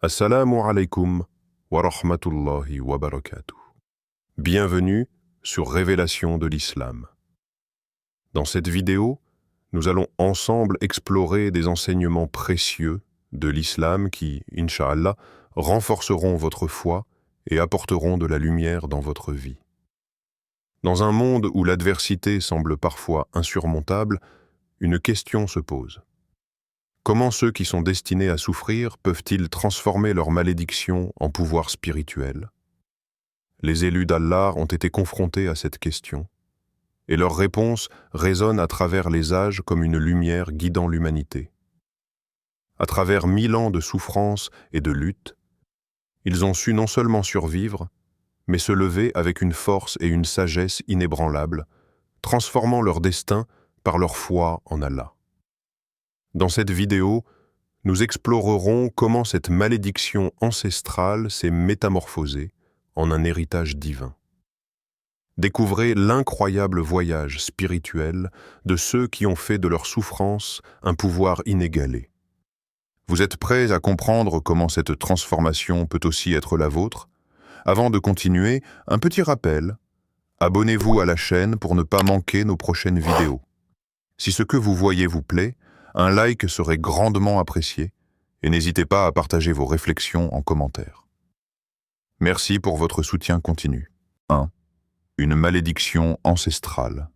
Assalamu alaikum wa rahmatullahi wa barakatuh. Bienvenue sur Révélation de l'Islam. Dans cette vidéo, nous allons ensemble explorer des enseignements précieux de l'islam qui, Inch'Allah, renforceront votre foi et apporteront de la lumière dans votre vie. Dans un monde où l'adversité semble parfois insurmontable, une question se pose. Comment ceux qui sont destinés à souffrir peuvent-ils transformer leur malédiction en pouvoir spirituel? Les élus d'Allah ont été confrontés à cette question, et leur réponse résonne à travers les âges comme une lumière guidant l'humanité. À travers 1000 ans de souffrance et de lutte, ils ont su non seulement survivre, mais se lever avec une force et une sagesse inébranlables, transformant leur destin par leur foi en Allah. Dans cette vidéo, nous explorerons comment cette malédiction ancestrale s'est métamorphosée en un héritage divin. Découvrez l'incroyable voyage spirituel de ceux qui ont fait de leur souffrance un pouvoir inégalé. Vous êtes prêts à comprendre comment cette transformation peut aussi être la vôtre? Avant de continuer, un petit rappel. Abonnez-vous à la chaîne pour ne pas manquer nos prochaines vidéos. Si ce que vous voyez vous plaît, un like serait grandement apprécié et n'hésitez pas à partager vos réflexions en commentaire. Merci pour votre soutien continu. 1. Une malédiction ancestrale.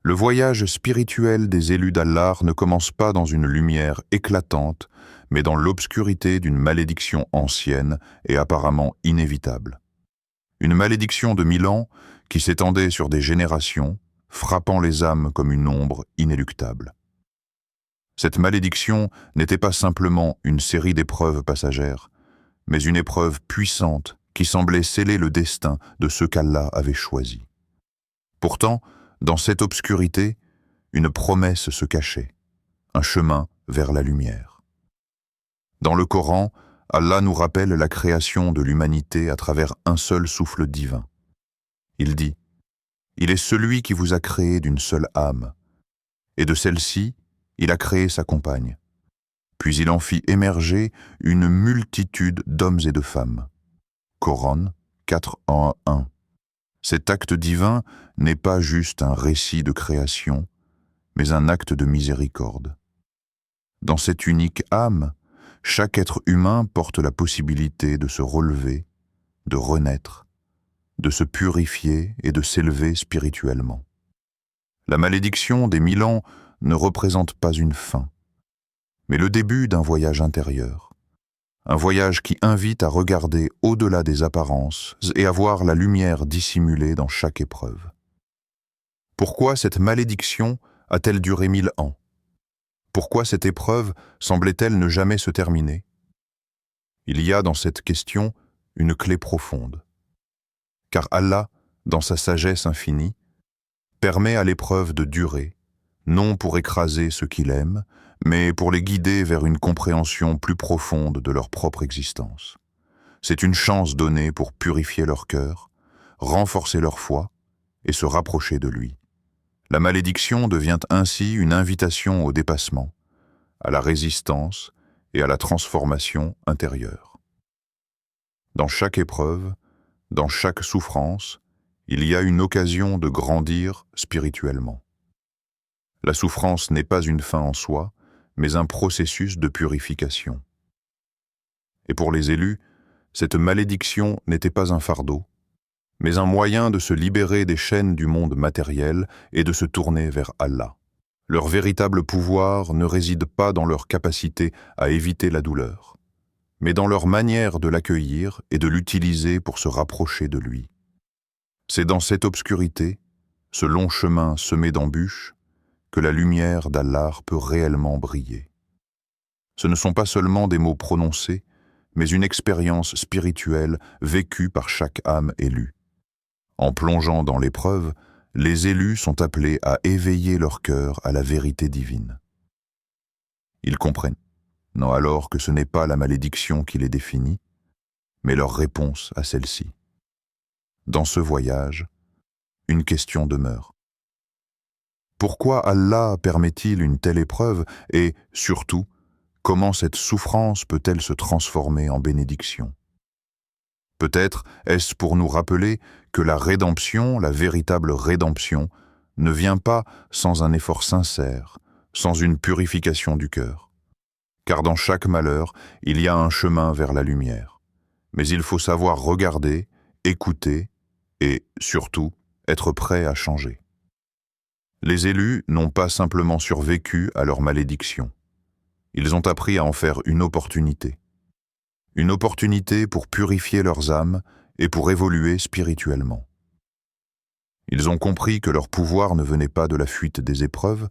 Le voyage spirituel des élus d'Allah ne commence pas dans une lumière éclatante, mais dans l'obscurité d'une malédiction ancienne et apparemment inévitable. Une malédiction de 1000 ans qui s'étendait sur des générations, frappant les âmes comme une ombre inéluctable. Cette malédiction n'était pas simplement une série d'épreuves passagères, mais une épreuve puissante qui semblait sceller le destin de ceux qu'Allah avait choisis. Pourtant, dans cette obscurité, une promesse se cachait, un chemin vers la lumière. Dans le Coran, Allah nous rappelle la création de l'humanité à travers un seul souffle divin. Il dit « Il est celui qui vous a créé d'une seule âme, et de celle-ci, il a créé sa compagne. Puis il en fit émerger une multitude d'hommes et de femmes. » Coran 4:1. Cet acte divin n'est pas juste un récit de création, mais un acte de miséricorde. Dans cette unique âme, chaque être humain porte la possibilité de se relever, de renaître, de se purifier et de s'élever spirituellement. La malédiction des 1000 ans ne représente pas une fin, mais le début d'un voyage intérieur. Un voyage qui invite à regarder au-delà des apparences et à voir la lumière dissimulée dans chaque épreuve. Pourquoi cette malédiction a-t-elle duré 1000 ans? Pourquoi cette épreuve semblait-elle ne jamais se terminer? Il y a dans cette question une clé profonde. Car Allah, dans sa sagesse infinie, permet à l'épreuve de durer, non pour écraser ceux qu'il aime, mais pour les guider vers une compréhension plus profonde de leur propre existence. C'est une chance donnée pour purifier leur cœur, renforcer leur foi et se rapprocher de lui. La malédiction devient ainsi une invitation au dépassement, à la résistance et à la transformation intérieure. Dans chaque épreuve, dans chaque souffrance, il y a une occasion de grandir spirituellement. La souffrance n'est pas une fin en soi, mais un processus de purification. Et pour les élus, cette malédiction n'était pas un fardeau, mais un moyen de se libérer des chaînes du monde matériel et de se tourner vers Allah. Leur véritable pouvoir ne réside pas dans leur capacité à éviter la douleur, mais dans leur manière de l'accueillir et de l'utiliser pour se rapprocher de lui. C'est dans cette obscurité, ce long chemin semé d'embûches, que la lumière d'Allah peut réellement briller. Ce ne sont pas seulement des mots prononcés, mais une expérience spirituelle vécue par chaque âme élue. En plongeant dans l'épreuve, les élus sont appelés à éveiller leur cœur à la vérité divine. Ils comprennent, non alors que ce n'est pas la malédiction qui les définit, mais leur réponse à celle-ci. Dans ce voyage, une question demeure. Pourquoi Allah permet-il une telle épreuve et, surtout, comment cette souffrance peut-elle se transformer en bénédiction? Peut-être est-ce pour nous rappeler que la rédemption, la véritable rédemption, ne vient pas sans un effort sincère, sans une purification du cœur. Car dans chaque malheur, il y a un chemin vers la lumière. Mais il faut savoir regarder, écouter et, surtout, être prêt à changer. Les élus n'ont pas simplement survécu à leur malédiction. Ils ont appris à en faire une opportunité. Une opportunité pour purifier leurs âmes et pour évoluer spirituellement. Ils ont compris que leur pouvoir ne venait pas de la fuite des épreuves,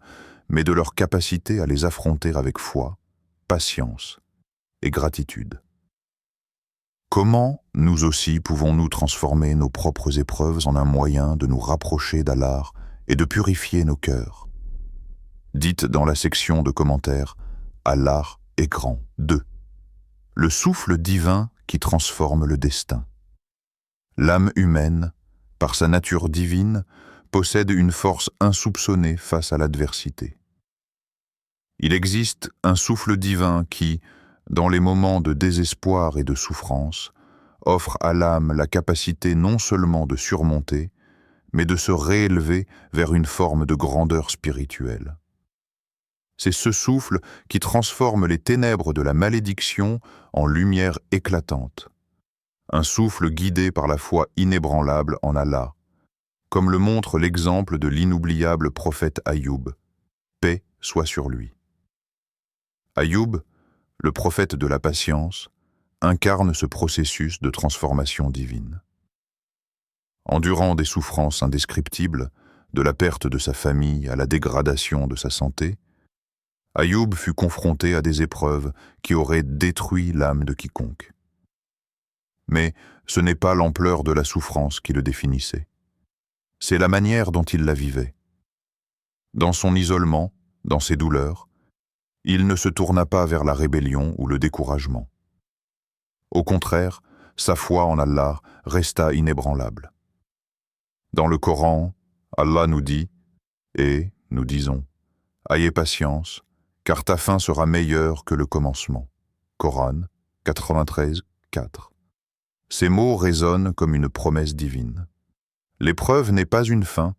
mais de leur capacité à les affronter avec foi, patience et gratitude. Comment, nous aussi, pouvons-nous transformer nos propres épreuves en un moyen de nous rapprocher d'Allah et de purifier nos cœurs? Dites dans la section de commentaires « Allah est grand ». 2. Le souffle divin qui transforme le destin. L'âme humaine, par sa nature divine, possède une force insoupçonnée face à l'adversité. Il existe un souffle divin qui, dans les moments de désespoir et de souffrance, offre à l'âme la capacité non seulement de surmonter, mais de se réélever vers une forme de grandeur spirituelle. C'est ce souffle qui transforme les ténèbres de la malédiction en lumière éclatante. Un souffle guidé par la foi inébranlable en Allah, comme le montre l'exemple de l'inoubliable prophète Ayoub. Paix soit sur lui. Ayoub, le prophète de la patience, incarne ce processus de transformation divine. Endurant des souffrances indescriptibles, de la perte de sa famille à la dégradation de sa santé, Ayoub fut confronté à des épreuves qui auraient détruit l'âme de quiconque. Mais ce n'est pas l'ampleur de la souffrance qui le définissait. C'est la manière dont il la vivait. Dans son isolement, dans ses douleurs, il ne se tourna pas vers la rébellion ou le découragement. Au contraire, sa foi en Allah resta inébranlable. Dans le Coran, Allah nous dit, et nous disons, « Ayez patience, car ta fin sera meilleure que le commencement. » Coran 93, 4. Ces mots résonnent comme une promesse divine. L'épreuve n'est pas une fin,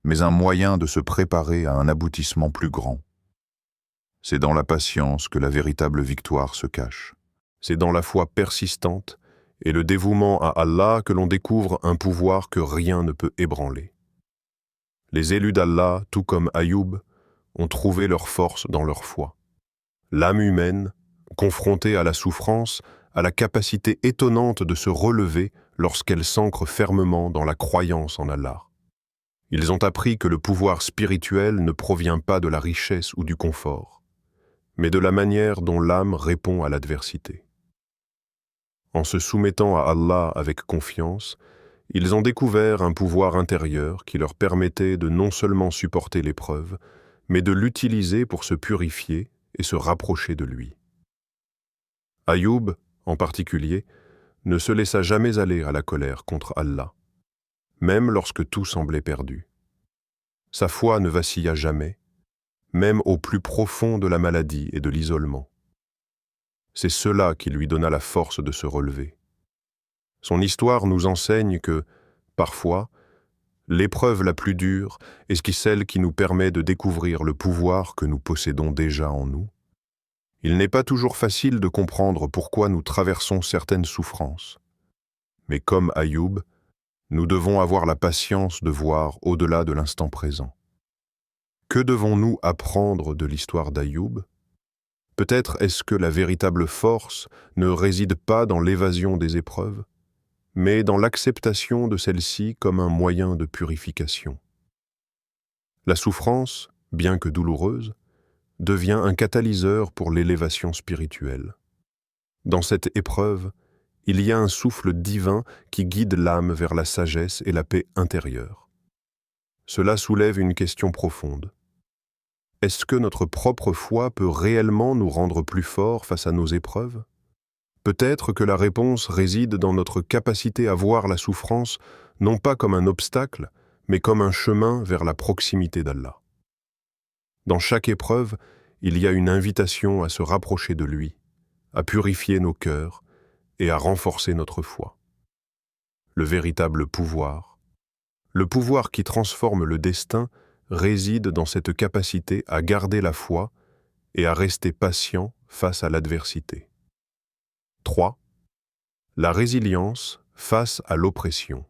mais un moyen de se préparer à un aboutissement plus grand. C'est dans la patience que la véritable victoire se cache. C'est dans la foi persistante et le dévouement à Allah que l'on découvre un pouvoir que rien ne peut ébranler. Les élus d'Allah, tout comme Ayoub, ont trouvé leur force dans leur foi. L'âme humaine, confrontée à la souffrance, a la capacité étonnante de se relever lorsqu'elle s'ancre fermement dans la croyance en Allah. Ils ont appris que le pouvoir spirituel ne provient pas de la richesse ou du confort, mais de la manière dont l'âme répond à l'adversité. En se soumettant à Allah avec confiance, ils ont découvert un pouvoir intérieur qui leur permettait de non seulement supporter l'épreuve, mais de l'utiliser pour se purifier et se rapprocher de lui. Ayoub, en particulier, ne se laissa jamais aller à la colère contre Allah, même lorsque tout semblait perdu. Sa foi ne vacilla jamais, même au plus profond de la maladie et de l'isolement. C'est cela qui lui donna la force de se relever. Son histoire nous enseigne que, parfois, l'épreuve la plus dure est celle qui nous permet de découvrir le pouvoir que nous possédons déjà en nous. Il n'est pas toujours facile de comprendre pourquoi nous traversons certaines souffrances. Mais comme Ayoub, nous devons avoir la patience de voir au-delà de l'instant présent. Que devons-nous apprendre de l'histoire d'Ayoub? Peut-être est-ce que la véritable force ne réside pas dans l'évasion des épreuves, mais dans l'acceptation de celles-ci comme un moyen de purification. La souffrance, bien que douloureuse, devient un catalyseur pour l'élévation spirituelle. Dans cette épreuve, il y a un souffle divin qui guide l'âme vers la sagesse et la paix intérieure. Cela soulève une question profonde. Est-ce que notre propre foi peut réellement nous rendre plus forts face à nos épreuves? Peut-être que la réponse réside dans notre capacité à voir la souffrance non pas comme un obstacle, mais comme un chemin vers la proximité d'Allah. Dans chaque épreuve, il y a une invitation à se rapprocher de lui, à purifier nos cœurs et à renforcer notre foi. Le véritable pouvoir, le pouvoir qui transforme le destin, réside dans cette capacité à garder la foi et à rester patient face à l'adversité. 3. La résilience face à l'oppression.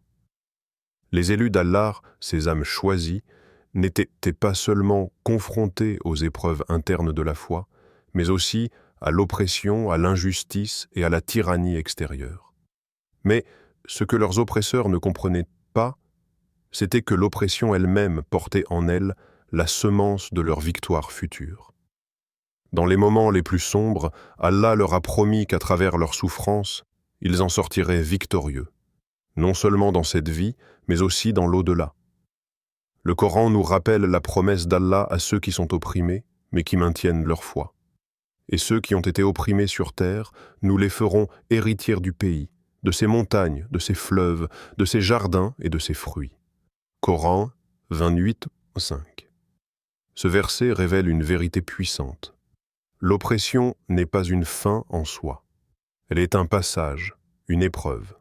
Les élus d'Allah, ces âmes choisies, n'étaient pas seulement confrontés aux épreuves internes de la foi, mais aussi à l'oppression, à l'injustice et à la tyrannie extérieure. Mais ce que leurs oppresseurs ne comprenaient pas, c'était que l'oppression elle-même portait en elle la semence de leur victoire future. Dans les moments les plus sombres, Allah leur a promis qu'à travers leurs souffrances, ils en sortiraient victorieux, non seulement dans cette vie, mais aussi dans l'au-delà. Le Coran nous rappelle la promesse d'Allah à ceux qui sont opprimés, mais qui maintiennent leur foi. Et ceux qui ont été opprimés sur terre, nous les ferons héritiers du pays, de ses montagnes, de ses fleuves, de ses jardins et de ses fruits. Coran 28, 5. Ce verset révèle une vérité puissante. L'oppression n'est pas une fin en soi. Elle est un passage, une épreuve.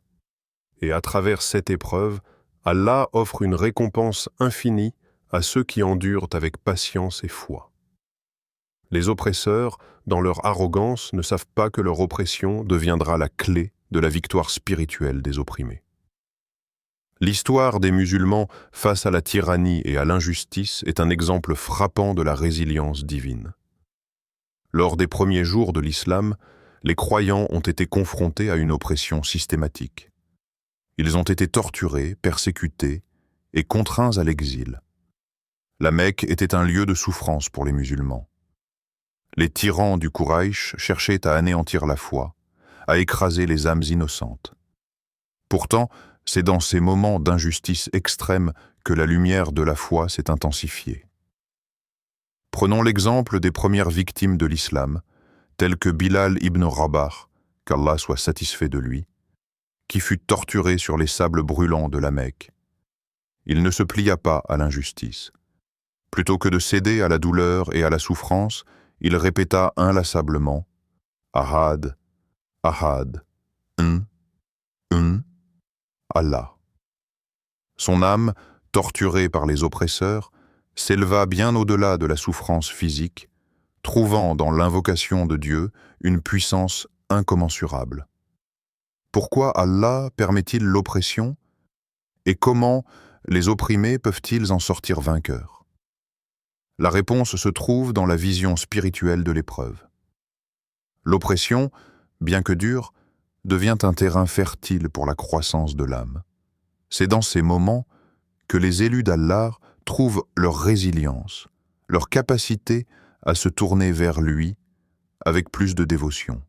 Et à travers cette épreuve, Allah offre une récompense infinie à ceux qui endurent avec patience et foi. Les oppresseurs, dans leur arrogance, ne savent pas que leur oppression deviendra la clé de la victoire spirituelle des opprimés. L'histoire des musulmans face à la tyrannie et à l'injustice est un exemple frappant de la résilience divine. Lors des premiers jours de l'islam, les croyants ont été confrontés à une oppression systématique. Ils ont été torturés, persécutés et contraints à l'exil. La Mecque était un lieu de souffrance pour les musulmans. Les tyrans du Quraïch cherchaient à anéantir la foi, à écraser les âmes innocentes. Pourtant, c'est dans ces moments d'injustice extrême que la lumière de la foi s'est intensifiée. Prenons l'exemple des premières victimes de l'islam, telles que Bilal ibn Rabah, qu'Allah soit satisfait de lui, qui fut torturé sur les sables brûlants de la Mecque. Il ne se plia pas à l'injustice. Plutôt que de céder à la douleur et à la souffrance, il répéta inlassablement « Ahad, Ahad, Allah ». Son âme, torturée par les oppresseurs, s'éleva bien au-delà de la souffrance physique, trouvant dans l'invocation de Dieu une puissance incommensurable. Pourquoi Allah permet-il l'oppression? Et comment les opprimés peuvent-ils en sortir vainqueurs? La réponse se trouve dans la vision spirituelle de l'épreuve. L'oppression, bien que dure, devient un terrain fertile pour la croissance de l'âme. C'est dans ces moments que les élus d'Allah trouvent leur résilience, leur capacité à se tourner vers lui avec plus de dévotion.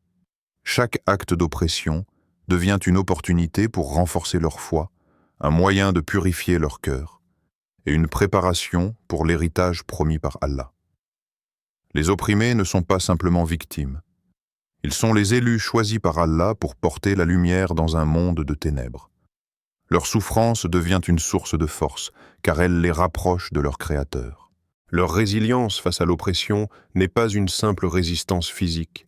Chaque acte d'oppression devient une opportunité pour renforcer leur foi, un moyen de purifier leur cœur et une préparation pour l'héritage promis par Allah. Les opprimés ne sont pas simplement victimes. Ils sont les élus choisis par Allah pour porter la lumière dans un monde de ténèbres. Leur souffrance devient une source de force, car elle les rapproche de leur Créateur. Leur résilience face à l'oppression n'est pas une simple résistance physique,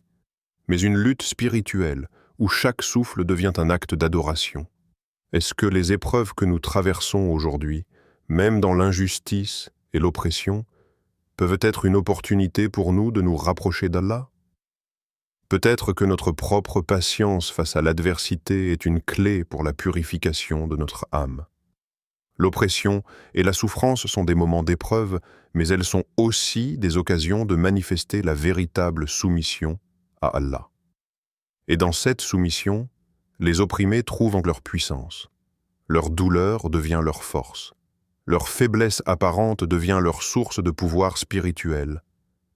mais une lutte spirituelle où chaque souffle devient un acte d'adoration. Est-ce que les épreuves que nous traversons aujourd'hui, même dans l'injustice et l'oppression, peuvent être une opportunité pour nous de nous rapprocher d'Allah? Peut-être que notre propre patience face à l'adversité est une clé pour la purification de notre âme. L'oppression et la souffrance sont des moments d'épreuve, mais elles sont aussi des occasions de manifester la véritable soumission à Allah. Et dans cette soumission, les opprimés trouvent leur puissance. Leur douleur devient leur force. Leur faiblesse apparente devient leur source de pouvoir spirituel.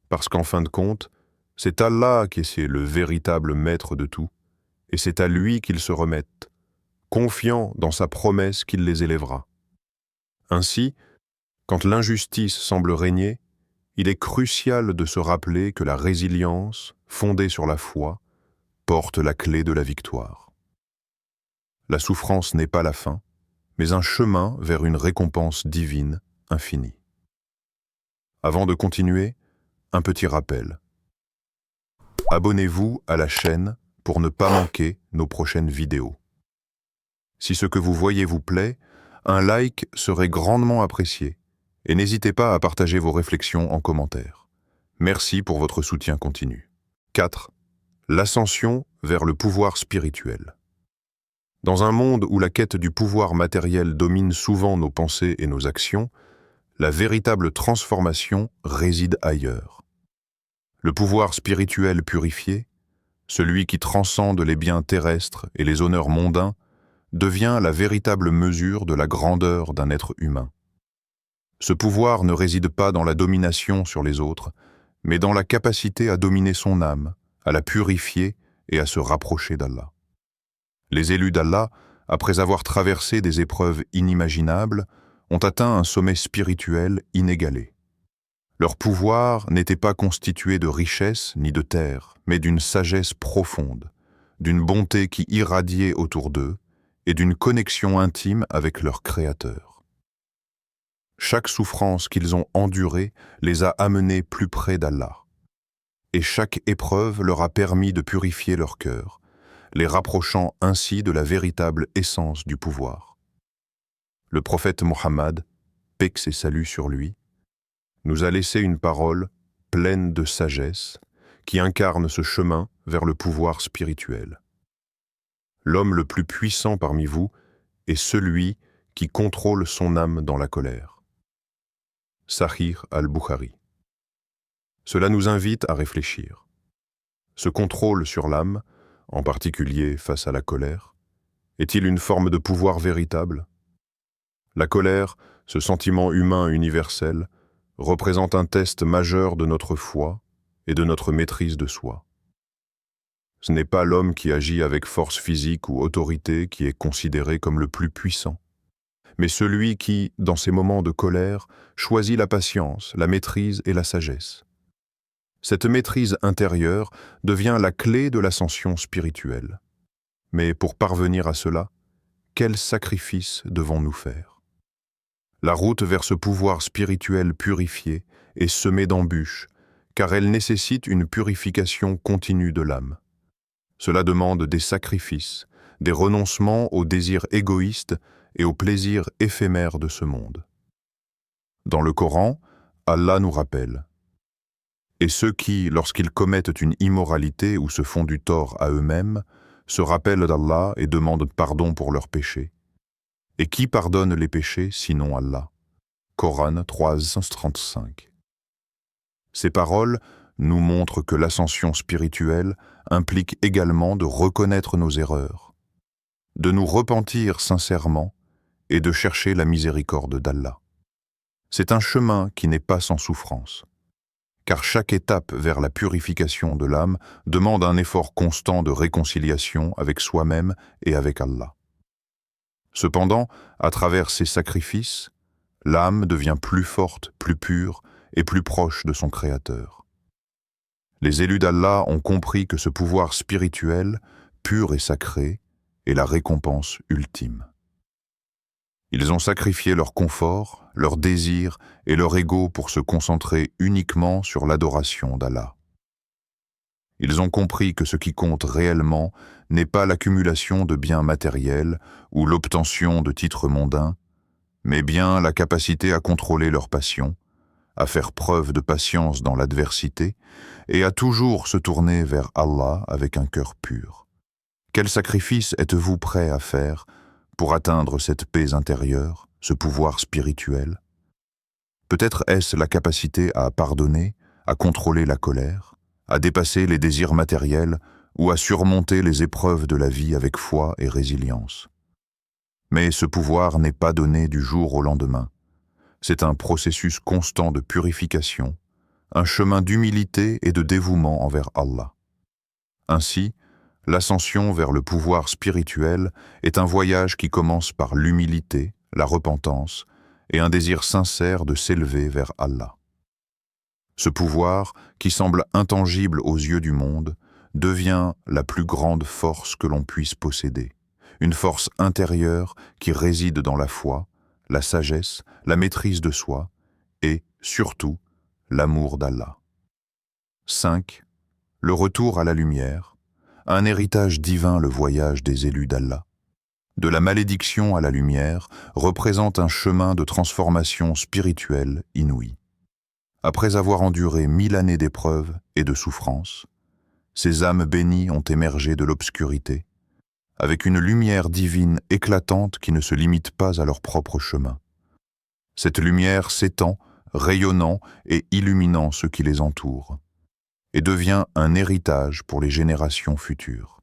Parce qu'en fin de compte, c'est Allah qui est le véritable maître de tout, et c'est à lui qu'ils se remettent, confiants dans sa promesse qu'il les élèvera. Ainsi, quand l'injustice semble régner, il est crucial de se rappeler que la résilience, fondée sur la foi, porte la clé de la victoire. La souffrance n'est pas la fin, mais un chemin vers une récompense divine infinie. Avant de continuer, un petit rappel. Abonnez-vous à la chaîne pour ne pas manquer nos prochaines vidéos. Si ce que vous voyez vous plaît, un like serait grandement apprécié et n'hésitez pas à partager vos réflexions en commentaire. Merci pour votre soutien continu. 4. L'ascension vers le pouvoir spirituel. Dans un monde où la quête du pouvoir matériel domine souvent nos pensées et nos actions, la véritable transformation réside ailleurs. Le pouvoir spirituel purifié, celui qui transcende les biens terrestres et les honneurs mondains, devient la véritable mesure de la grandeur d'un être humain. Ce pouvoir ne réside pas dans la domination sur les autres, mais dans la capacité à dominer son âme, à la purifier et à se rapprocher d'Allah. Les élus d'Allah, après avoir traversé des épreuves inimaginables, ont atteint un sommet spirituel inégalé. Leur pouvoir n'était pas constitué de richesses ni de terre, mais d'une sagesse profonde, d'une bonté qui irradiait autour d'eux et d'une connexion intime avec leur Créateur. Chaque souffrance qu'ils ont endurée les a amenés plus près d'Allah. Et chaque épreuve leur a permis de purifier leur cœur, les rapprochant ainsi de la véritable essence du pouvoir. Le prophète Mohammed, paix et salut sur lui, nous a laissé une parole pleine de sagesse qui incarne ce chemin vers le pouvoir spirituel. L'homme le plus puissant parmi vous est celui qui contrôle son âme dans la colère. Sahih al-Bukhari. Cela nous invite à réfléchir. Ce contrôle sur l'âme, en particulier face à la colère, est-il une forme de pouvoir véritable? La colère, ce sentiment humain universel, représente un test majeur de notre foi et de notre maîtrise de soi. Ce n'est pas l'homme qui agit avec force physique ou autorité qui est considéré comme le plus puissant, mais celui qui, dans ces moments de colère, choisit la patience, la maîtrise et la sagesse. Cette maîtrise intérieure devient la clé de l'ascension spirituelle. Mais pour parvenir à cela, quels sacrifices devons-nous faire? La route vers ce pouvoir spirituel purifié est semée d'embûches, car elle nécessite une purification continue de l'âme. Cela demande des sacrifices, des renoncements aux désirs égoïstes et aux plaisirs éphémères de ce monde. Dans le Coran, Allah nous rappelle: « Et ceux qui, lorsqu'ils commettent une immoralité ou se font du tort à eux-mêmes, se rappellent d'Allah et demandent pardon pour leurs péchés. Et qui pardonne les péchés sinon Allah ?» Coran 3:35. Ces paroles nous montrent que l'ascension spirituelle implique également de reconnaître nos erreurs, de nous repentir sincèrement et de chercher la miséricorde d'Allah. C'est un chemin qui n'est pas sans souffrance, car chaque étape vers la purification de l'âme demande un effort constant de réconciliation avec soi-même et avec Allah. Cependant, à travers ces sacrifices, l'âme devient plus forte, plus pure et plus proche de son Créateur. Les élus d'Allah ont compris que ce pouvoir spirituel, pur et sacré, est la récompense ultime. Ils ont sacrifié leur confort, leurs désirs et leur ego pour se concentrer uniquement sur l'adoration d'Allah. Ils ont compris que ce qui compte réellement n'est pas l'accumulation de biens matériels ou l'obtention de titres mondains, mais bien la capacité à contrôler leurs passions, à faire preuve de patience dans l'adversité et à toujours se tourner vers Allah avec un cœur pur. Quel sacrifice êtes-vous prêt à faire pour atteindre cette paix intérieure, ce pouvoir spirituel? Peut-être est-ce la capacité à pardonner, à contrôler la colère, à dépasser les désirs matériels ou à surmonter les épreuves de la vie avec foi et résilience. Mais ce pouvoir n'est pas donné du jour au lendemain. C'est un processus constant de purification, un chemin d'humilité et de dévouement envers Allah. Ainsi, l'ascension vers le pouvoir spirituel est un voyage qui commence par l'humilité, la repentance et un désir sincère de s'élever vers Allah. Ce pouvoir, qui semble intangible aux yeux du monde, devient la plus grande force que l'on puisse posséder, une force intérieure qui réside dans la foi, la sagesse, la maîtrise de soi et, surtout, l'amour d'Allah. 5. Le retour à la lumière, un héritage divin, le voyage des élus d'Allah. De la malédiction à la lumière représente un chemin de transformation spirituelle inouïe. Après avoir enduré 1000 années d'épreuves et de souffrances, ces âmes bénies ont émergé de l'obscurité, avec une lumière divine éclatante qui ne se limite pas à leur propre chemin. Cette lumière s'étend, rayonnant et illuminant ceux qui les entourent, et devient un héritage pour les générations futures.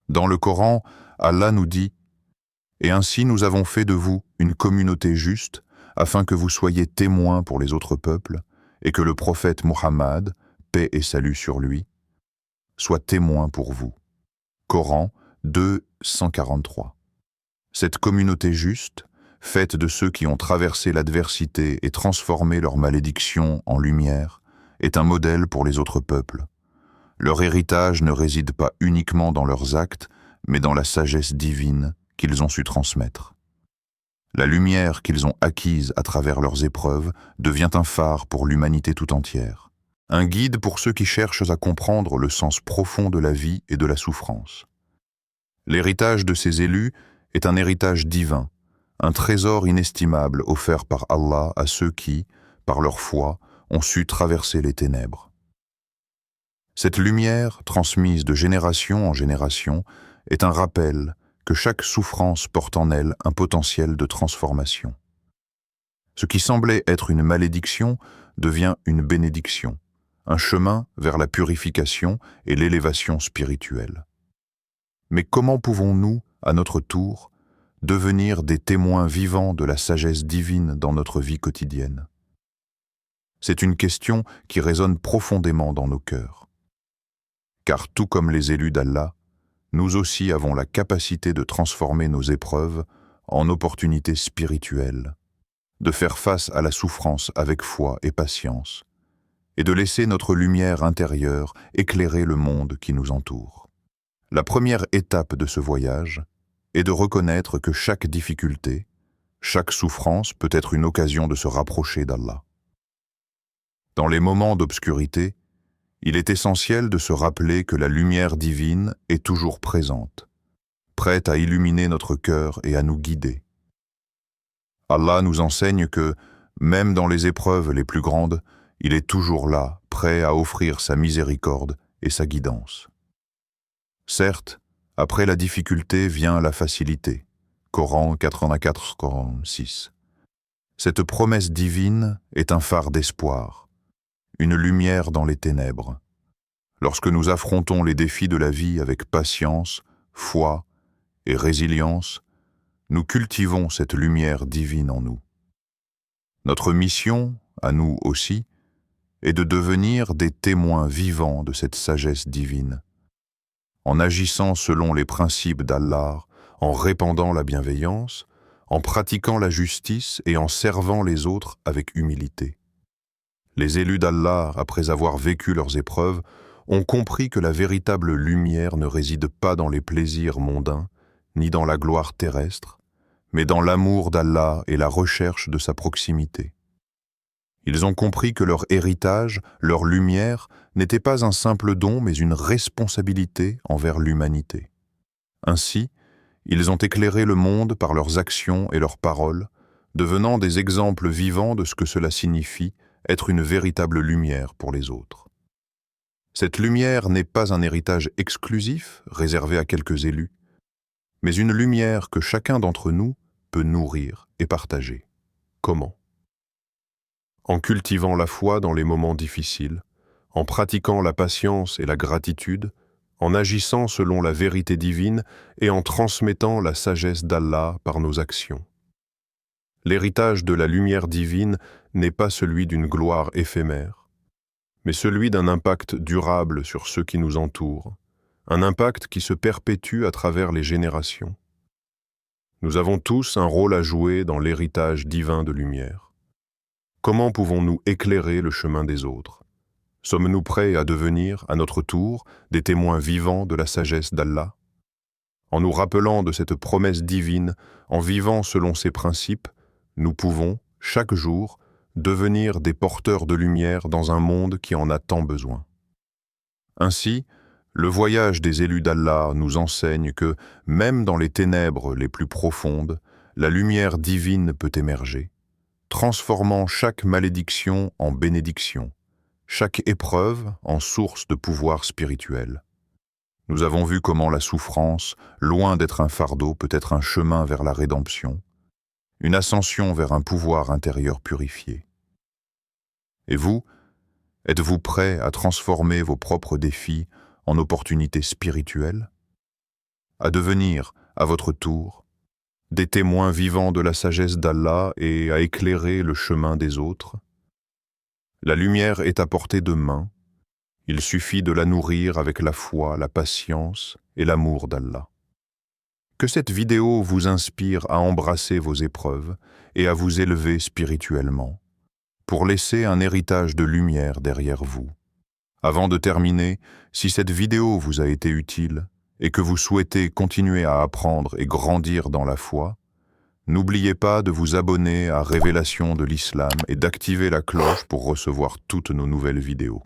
Dans le Coran, Allah nous dit « Et ainsi nous avons fait de vous une communauté juste, afin que vous soyez témoins pour les autres peuples, et que le prophète Muhammad, paix et salut sur lui, soit témoin pour vous. » Coran 2, 143. Cette communauté juste, faite de ceux qui ont traversé l'adversité et transformé leur malédiction en lumière, est un modèle pour les autres peuples. Leur héritage ne réside pas uniquement dans leurs actes, mais dans la sagesse divine qu'ils ont su transmettre. La lumière qu'ils ont acquise à travers leurs épreuves devient un phare pour l'humanité tout entière, un guide pour ceux qui cherchent à comprendre le sens profond de la vie et de la souffrance. L'héritage de ces élus est un héritage divin, un trésor inestimable offert par Allah à ceux qui, par leur foi, ont su traverser les ténèbres. Cette lumière, transmise de génération en génération, est un rappel que chaque souffrance porte en elle un potentiel de transformation. Ce qui semblait être une malédiction devient une bénédiction, un chemin vers la purification et l'élévation spirituelle. Mais comment pouvons-nous, à notre tour, devenir des témoins vivants de la sagesse divine dans notre vie quotidienne? C'est une question qui résonne profondément dans nos cœurs. Car tout comme les élus d'Allah, nous aussi avons la capacité de transformer nos épreuves en opportunités spirituelles, de faire face à la souffrance avec foi et patience, et de laisser notre lumière intérieure éclairer le monde qui nous entoure. La première étape de ce voyage est de reconnaître que chaque difficulté, chaque souffrance peut être une occasion de se rapprocher d'Allah. Dans les moments d'obscurité, il est essentiel de se rappeler que la lumière divine est toujours présente, prête à illuminer notre cœur et à nous guider. Allah nous enseigne que, même dans les épreuves les plus grandes, il est toujours là, prêt à offrir sa miséricorde et sa guidance. Certes, après la difficulté vient la facilité. Coran 84, Coran 6. Cette promesse divine est un phare d'espoir, une lumière dans les ténèbres. Lorsque nous affrontons les défis de la vie avec patience, foi et résilience, nous cultivons cette lumière divine en nous. Notre mission, à nous aussi, est de devenir des témoins vivants de cette sagesse divine, en agissant selon les principes d'Allah, en répandant la bienveillance, en pratiquant la justice et en servant les autres avec humilité. Les élus d'Allah, après avoir vécu leurs épreuves, ont compris que la véritable lumière ne réside pas dans les plaisirs mondains, ni dans la gloire terrestre, mais dans l'amour d'Allah et la recherche de sa proximité. Ils ont compris que leur héritage, leur lumière, n'était pas un simple don, mais une responsabilité envers l'humanité. Ainsi, ils ont éclairé le monde par leurs actions et leurs paroles, devenant des exemples vivants de ce que cela signifie être une véritable lumière pour les autres. Cette lumière n'est pas un héritage exclusif, réservé à quelques élus, mais une lumière que chacun d'entre nous peut nourrir et partager. Comment? En cultivant la foi dans les moments difficiles, en pratiquant la patience et la gratitude, en agissant selon la vérité divine et en transmettant la sagesse d'Allah par nos actions. L'héritage de la lumière divine n'est pas celui d'une gloire éphémère, mais celui d'un impact durable sur ceux qui nous entourent, un impact qui se perpétue à travers les générations. Nous avons tous un rôle à jouer dans l'héritage divin de lumière. Comment pouvons-nous éclairer le chemin des autres? Sommes-nous prêts à devenir, à notre tour, des témoins vivants de la sagesse d'Allah? En nous rappelant de cette promesse divine, en vivant selon ses principes, nous pouvons, chaque jour, devenir des porteurs de lumière dans un monde qui en a tant besoin. Ainsi, le voyage des élus d'Allah nous enseigne que, même dans les ténèbres les plus profondes, la lumière divine peut émerger, transformant chaque malédiction en bénédiction, chaque épreuve en source de pouvoir spirituel. Nous avons vu comment la souffrance, loin d'être un fardeau, peut être un chemin vers la rédemption, une ascension vers un pouvoir intérieur purifié. Et vous, êtes-vous prêt à transformer vos propres défis en opportunités spirituelles? À devenir, à votre tour, des témoins vivants de la sagesse d'Allah et à éclairer le chemin des autres? La lumière est à portée de main. Il suffit de la nourrir avec la foi, la patience et l'amour d'Allah. Que cette vidéo vous inspire à embrasser vos épreuves et à vous élever spirituellement, pour laisser un héritage de lumière derrière vous. Avant de terminer, si cette vidéo vous a été utile et que vous souhaitez continuer à apprendre et grandir dans la foi, n'oubliez pas de vous abonner à Révélation de l'Islam et d'activer la cloche pour recevoir toutes nos nouvelles vidéos.